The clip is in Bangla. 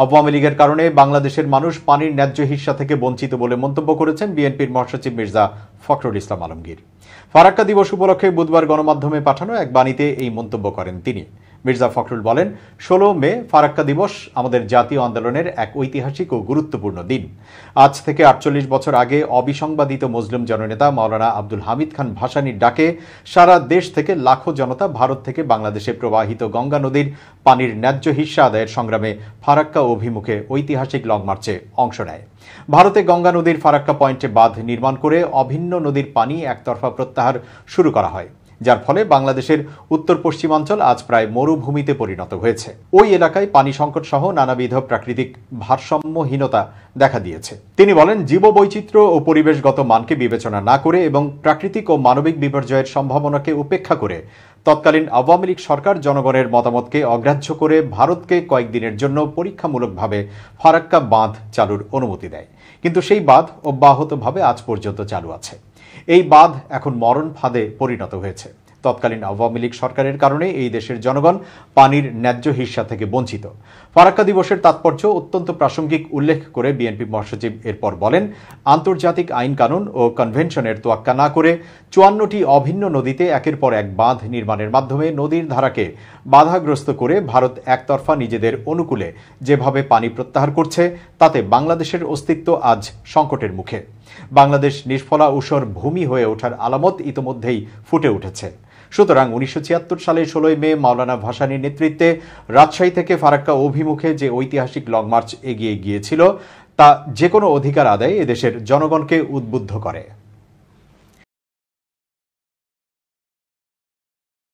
আওয়ামী লীগের কারণে বাংলাদেশের মানুষ পানির ন্যায্য হিস্সা থেকে বঞ্চিত বলে মন্তব্য করেছেন বিএনপির মহাসচিব মির্জা ফখরুল ইসলাম আলমগীর। ফারাক্কা দিবস উপলক্ষে বুধবার গণমাধ্যমে পাঠানো এক বাণীতে এই মন্তব্য করেন তিনি। মির্জা ফখরুল বলেন, 16 মে ফারাক্কা দিবস আমাদের জাতীয় আন্দোলনের এক ঐতিহাসিক ও গুরুত্বপূর্ণ দিন। আজ থেকে 48 বছর আগে অবিসংবাদিত মুসলিম জননেতা মাওলানা আব্দুল হামিদ খান ভাসানীর ডাকে সারা দেশ থেকে লাখো জনতা ভারত থেকে বাংলাদেশে প্রবাহিত গঙ্গা নদীর পানির ন্যায্য হিস্সা আদায়ের সংগ্রামে ফারাক্কা অভিমুখে ঐতিহাসিক লং মার্চে অংশ নেয়। ভারতে গঙ্গা নদীর ফারাক্কা পয়েন্টে বাঁধ নির্মাণ করে অভিন্ন নদীর পানি একতরফা প্রত্যাহার শুরু করা হয়, যার ফলে বাংলাদেশের উত্তর পশ্চিমাঞ্চল আজ প্রায় মরুভূমিতে পরিণত হয়েছে। ওই এলাকায় পানি সংকট সহ নানাবিধ প্রাকৃতিক ভারসাম্যহীনতা দেখা দিয়েছে। তিনি বলেন, জীববৈচিত্র্য ও পরিবেশগত মানকে বিবেচনা না করে এবং প্রাকৃতিক ও মানবিক বিপর্যয়ের সম্ভাবনাকে উপেক্ষা করে তৎকালীন আওয়ামী লীগ সরকার জনগণের মতামতকে অগ্রাহ্য করে ভারতকে কয়েকদিনের জন্য পরীক্ষামূলকভাবে ফারাক্কা বাঁধ চালুর অনুমতি দেয়। কিন্তু সেই বাঁধ অব্যাহতভাবে আজ পর্যন্ত চালু আছে। এই বাঁধ এখন মরণ ফাঁদে পরিণত হয়েছে। তৎকালীন আওয়ামী লীগ সরকারের কারণে এই দেশের জনগণ পানির ন্যায্য হিস্সা থেকে বঞ্চিত। ফারাক্কা দিবসের তাৎপর্য অত্যন্ত প্রাসঙ্গিক উল্লেখ করে বিএনপি মহাসচিব এরপর বলেন, আন্তর্জাতিক আইন কানুন ও কনভেনশনের তোয়াক্কা না করে 54টি অভিন্ন নদীতে একের পর এক বাঁধ নির্মাণের মাধ্যমে নদীর ধারাকে বাধাগ্রস্ত করে ভারত একতরফা নিজেদের অনুকূলে যেভাবে পানি প্রত্যাহার করছে, তাতে বাংলাদেশের অস্তিত্ব আজ সংকটের মুখে। বাংলাদেশ নিষ্ফলা ঊষর ভূমি হয়ে ওঠার আলামত ইতোমধ্যেই ফুটে উঠেছে। সুতরাং 1976 সালে 16 মে মাওলানা ভাসানীর নেতৃত্বে রাজশাহী থেকে ফারাক্কা অভিমুখে যে ঐতিহাসিক লং মার্চ এগিয়ে গিয়েছিল, তা যে কোনো অধিকার আদায়ে এদেশের জনগণকে উদ্বুদ্ধ করে।